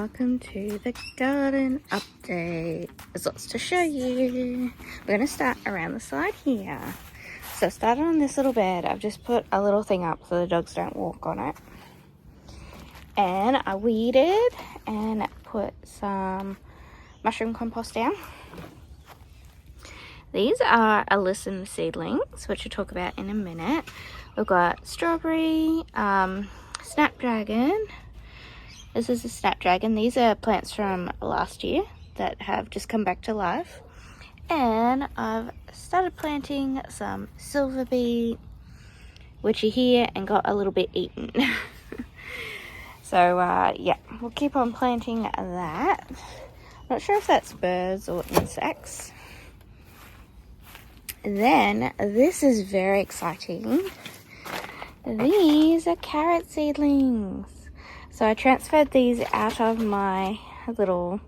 welcome to the garden update. There's lots to show you. We're going to start around the side here. So I started on this little bed. I've just put a little thing up so the dogs don't walk on it. And I weeded and put some mushroom compost down. These are alyssum seedlings, which I'll talk about in a minute. We've got strawberry, snapdragon. This is a snapdragon. These are plants from last year that have just come back to life. And I've started planting some silver beet, which are here and got a little bit eaten. So yeah, we'll keep on planting that. Not sure if that's birds or insects. And then this is very exciting. These are carrot seedlings. So I transferred these out of my little,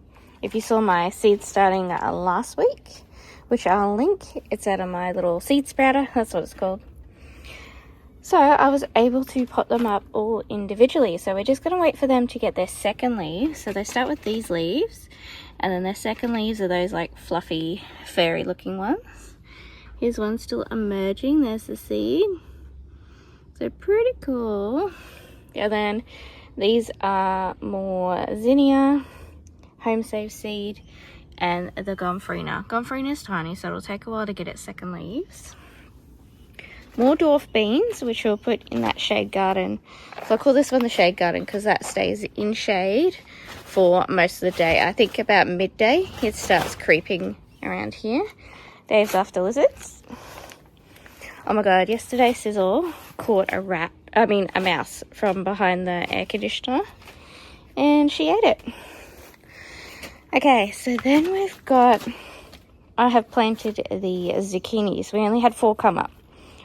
if you saw my seed starting last week, which I'll link, it's out of my little seed sprouter, that's what it's called. So I was able to pot them up all individually. So we're just going to wait for them to get their second leaves. So they start with these leaves, and then their second leaves are those like fluffy, fairy looking ones. Here's one still emerging, there's the seed. So pretty cool. Yeah, then these are more zinnia, home save seed, and the gomphrena. Gomphrena is tiny, so it'll take a while to get its second leaves. More dwarf beans, which we'll put in that shade garden. So I call this one the shade garden because that stays in shade for most of the day. I think about midday it starts creeping around here. Dave's after lizards. Oh my god, yesterday Sizzle caught a mouse from behind the air conditioner and she ate it. Okay, so then I have planted the zucchinis. We only had 4 come up,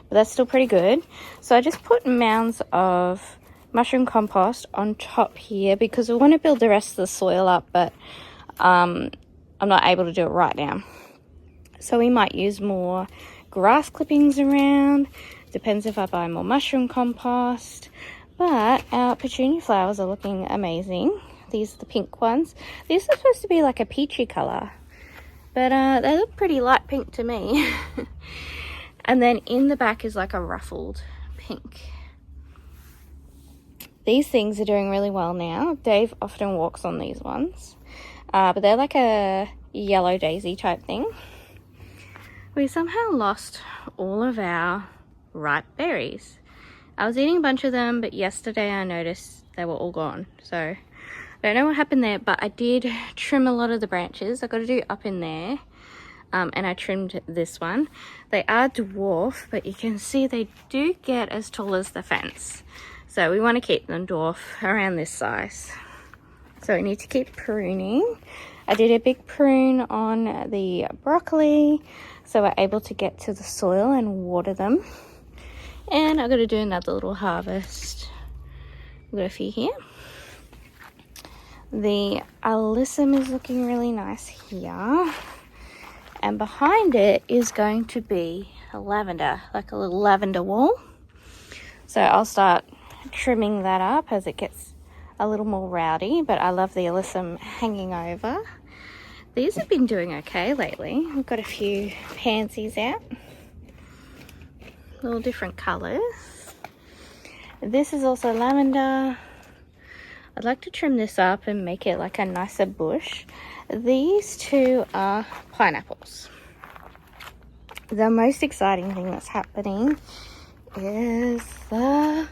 but that's still pretty good. So I just put mounds of mushroom compost on top here because we want to build the rest of the soil up, but I'm not able to do it right now. So we might use more grass clippings around. Depends if I buy more mushroom compost. But our petunia flowers are looking amazing. These are the pink ones. These are supposed to be like a peachy colour, but they look pretty light pink to me. And then in the back is like a ruffled pink. These things are doing really well now. Dave often walks on these ones, but they're like a yellow daisy type thing. We somehow lost all of our ripe berries. I was eating a bunch of them, but yesterday I noticed they were all gone. So I don't know what happened there, but I did trim a lot of the branches. I got to do up in there. And I trimmed this one. They are dwarf, but you can see they do get as tall as the fence. So we want to keep them dwarf around this size. So we need to keep pruning. I did a big prune on the broccoli, so we're able to get to the soil and water them. And I've got to do another little harvest. We've got a few here. The alyssum is looking really nice here. And behind it is going to be a lavender, like a little lavender wall. So I'll start trimming that up as it gets a little more rowdy, but I love the alyssum hanging over. These have been doing okay lately. We've got a few pansies out, little different colours. This is also lavender. I'd like to trim this up and make it like a nicer bush. These two are pineapples. The most exciting thing that's happening is the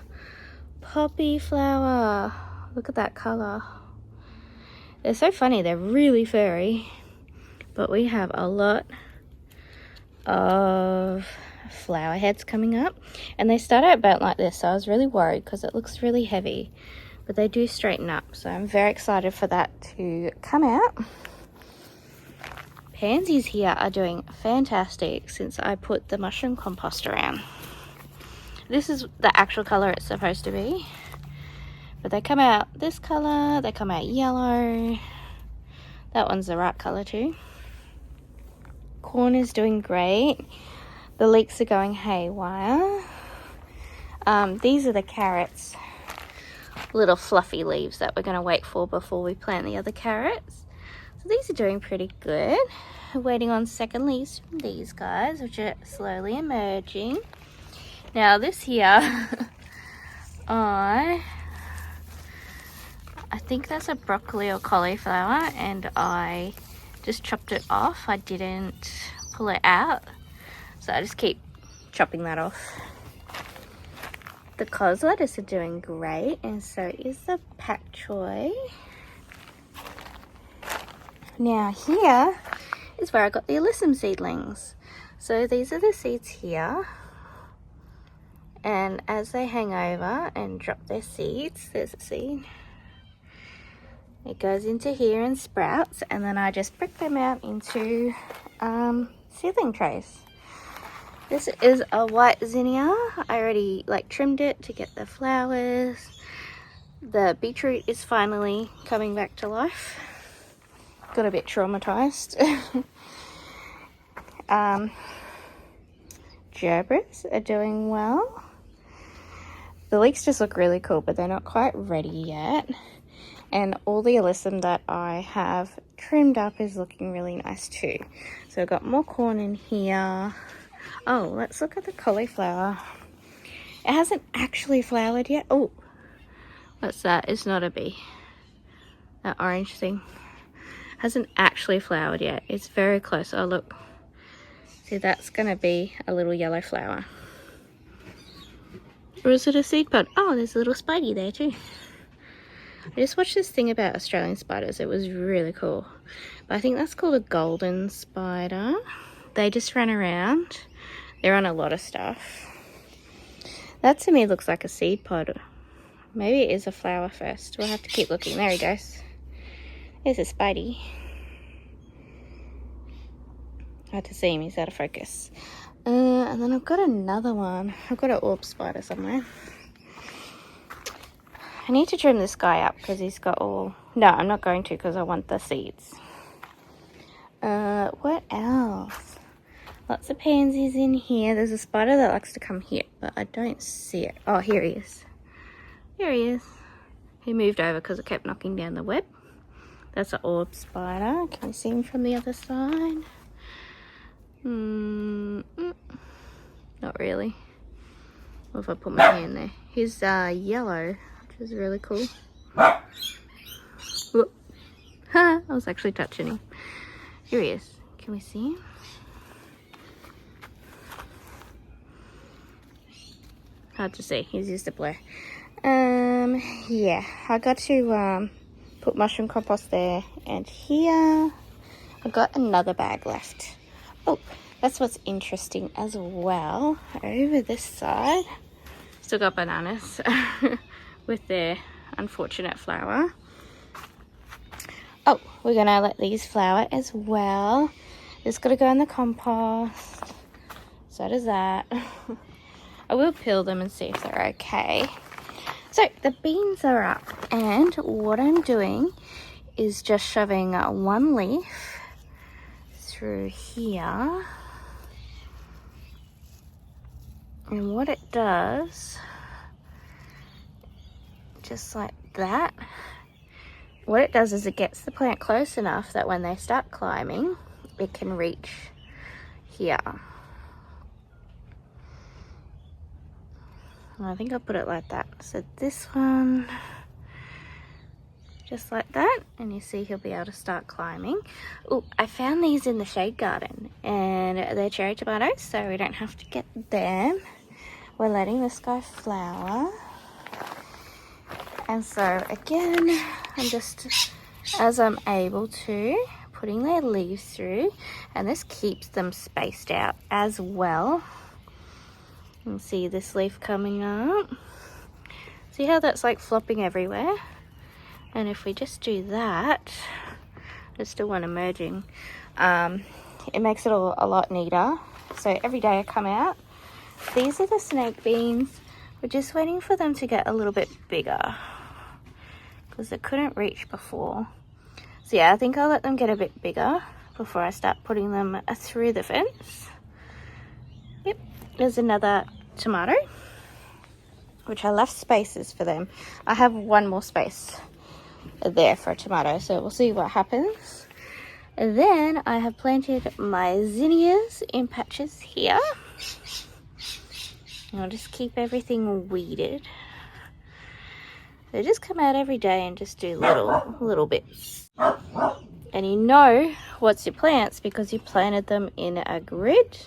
poppy flower. Look at that colour. They're so funny, they're really furry, but we have a lot of flower heads coming up, and they start out about like this, so I was really worried because it looks really heavy, but they do straighten up, so I'm very excited for that to come out. Pansies here are doing fantastic since I put the mushroom compost around. This is the actual colour it's supposed to be. But they come out this colour, they come out yellow. That one's the right colour too. Corn is doing great. The leeks are going haywire. These are the carrots little fluffy leaves that we're going to wait for before we plant the other carrots. So these are doing pretty good. Waiting on second leaves from these guys, which are slowly emerging. Now this here, I think that's a broccoli or cauliflower, and I just chopped it off. I didn't pull it out, so I just keep chopping that off. The cos lettuce are doing great, and so is the pak choi. Now here is where I got the alyssum seedlings. So these are the seeds here, and as they hang over and drop their seeds, there's a seed, it goes into here and sprouts, and then I just prick them out into seedling trays. This is a white zinnia. I already trimmed it to get the flowers. The beetroot is finally coming back to life. Got a bit traumatized. Gerbils are doing well. The leeks just look really cool, but they're not quite ready yet. And all the alyssum that I have trimmed up is looking really nice too. So I've got more corn in here. Oh, let's look at the cauliflower. It hasn't actually flowered yet. Oh, what's that? It's not a bee. That orange thing hasn't actually flowered yet. It's very close. Oh, look. See, that's going to be a little yellow flower. Or is it a seed pod? Oh, there's a little spidey there too. I just watched this thing about Australian spiders. It was really cool. But I think that's called a golden spider. They just run around. They're on a lot of stuff. That to me looks like a seed pod. Maybe it is a flower first. We'll have to keep looking. There he goes. There's a spidey. Hard to see him. He's out of focus. And then I've got another one. I've got an orb spider somewhere. I need to trim this guy up because he's got all... No, I'm not going to because I want the seeds. What else? Lots of pansies in here. There's a spider that likes to come here, but I don't see it. Oh, here he is. Here he is. He moved over because I kept knocking down the web. That's an orb spider. Can you see him from the other side? Not really. What if I put my hand there? He's yellow, which is really cool. Whoop. Ha! I was actually touching him. Here he is. Can we see him? Hard to see. He's just a blur. Yeah. I got to put mushroom compost there and here. I've got another bag left. Oh, that's what's interesting as well. Over this side, still got bananas with their unfortunate flower. Oh, we're gonna let these flower as well. It's gotta go in the compost. So does that. I will peel them and see if they're okay. So the beans are up, and what I'm doing is just shoving one leaf through here. And what it does, just like that, what it does is it gets the plant close enough that when they start climbing, it can reach here. I think I'll put it like that. So this one, just like that, and you see he'll be able to start climbing. Oh, I found these in the shade garden, and they're cherry tomatoes, so we don't have to get them. We're letting this guy flower. And so again, I'm just, as I'm able to, putting their leaves through, and this keeps them spaced out as well. You can see this leaf coming up. See how that's like flopping everywhere? And if we just do that, there's still one emerging. It makes it all a lot neater. So every day I come out. These are the snake beans. We're just waiting for them to get a little bit bigger because they couldn't reach before. So yeah, I think I'll let them get a bit bigger before I start putting them through the fence. Yep, there's another tomato. which I left spaces for them. I have one more space there for a tomato, so we'll see what happens. And then I have planted my zinnias in patches here. I'll just keep everything weeded. They just come out every day and just do little bits. And you know what's your plants because you planted them in a grid.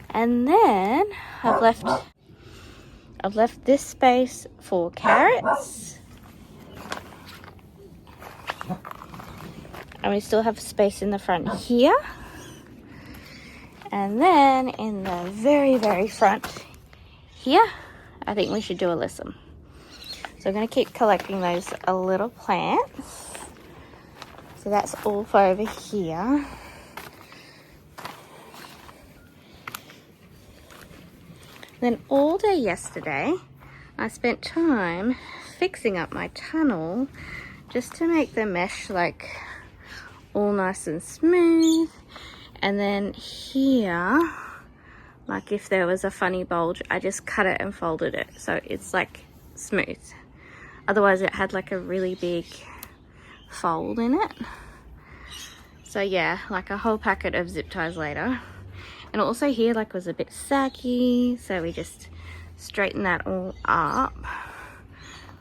And then I've left this space for carrots. And we still have space in the front here. And then in the very, very front here, I think we should do alyssum. So I'm going to keep collecting those little plants. So that's all for over here. Then all day yesterday, I spent time fixing up my tunnel just to make the mesh like all nice and smooth. And then here, like if there was a funny bulge, I just cut it and folded it so it's like smooth. Otherwise it had like a really big fold in it. So yeah, like a whole packet of zip ties later. And also here like was a bit saggy, so we just straightened that all up.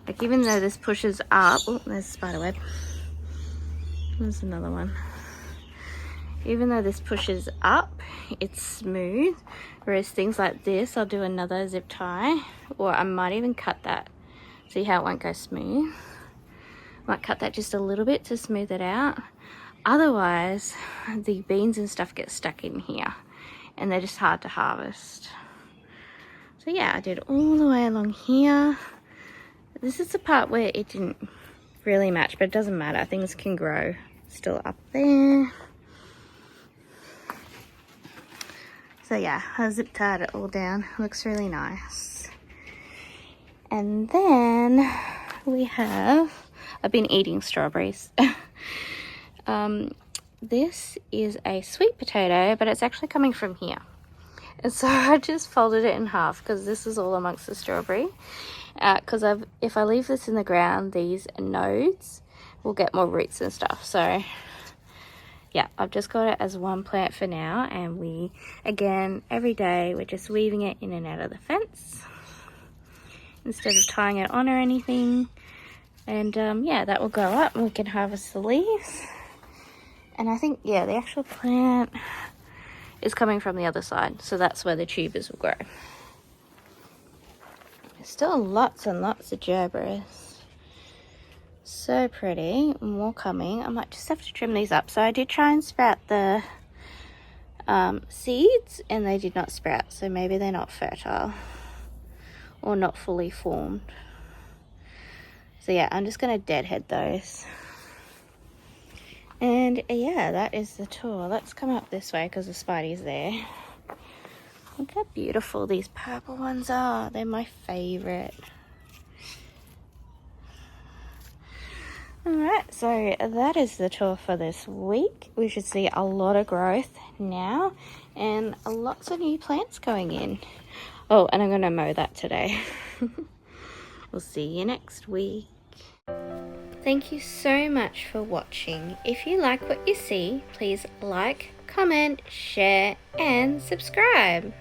Like even though this pushes up, oh, there's a spider web. There's another one. Even though this pushes up, it's smooth. Whereas things like this, I'll do another zip tie, or I might even cut that. See how it won't go smooth? Might cut that just a little bit to smooth it out. Otherwise, the beans and stuff get stuck in here and they're just hard to harvest. So yeah, I did all the way along here. This is the part where it didn't really match, but it doesn't matter. Things can grow still up there. So yeah, I zip tied it all down. Looks really nice. And then we have, I've been eating strawberries. This is a sweet potato, but it's actually coming from here. And so I just folded it in half because this is all amongst the strawberry. Because if I leave this in the ground, these nodes will get more roots and stuff. So yeah, I've just got it as one plant for now. And we, again, every day, we're just weaving it in and out of the fence instead of tying it on or anything. And yeah, that will go up and we can harvest the leaves. And I think, yeah, the actual plant is coming from the other side. So that's where the tubers will grow. There's still lots and lots of gerberas. So pretty. More coming. I might just have to trim these up. So I did try and sprout the seeds and they did not sprout. So maybe they're not fertile or not fully formed. So yeah, I'm just going to deadhead those. And yeah, that is the tour. Let's come up this way because the spidey's there. Look how beautiful these purple ones are. They're my favorite. Alright, so that is the tour for this week. We should see a lot of growth now and lots of new plants going in. Oh, and I'm going to mow that today. We'll see you next week. Thank you so much for watching. If you like what you see, please like, comment, share, and subscribe.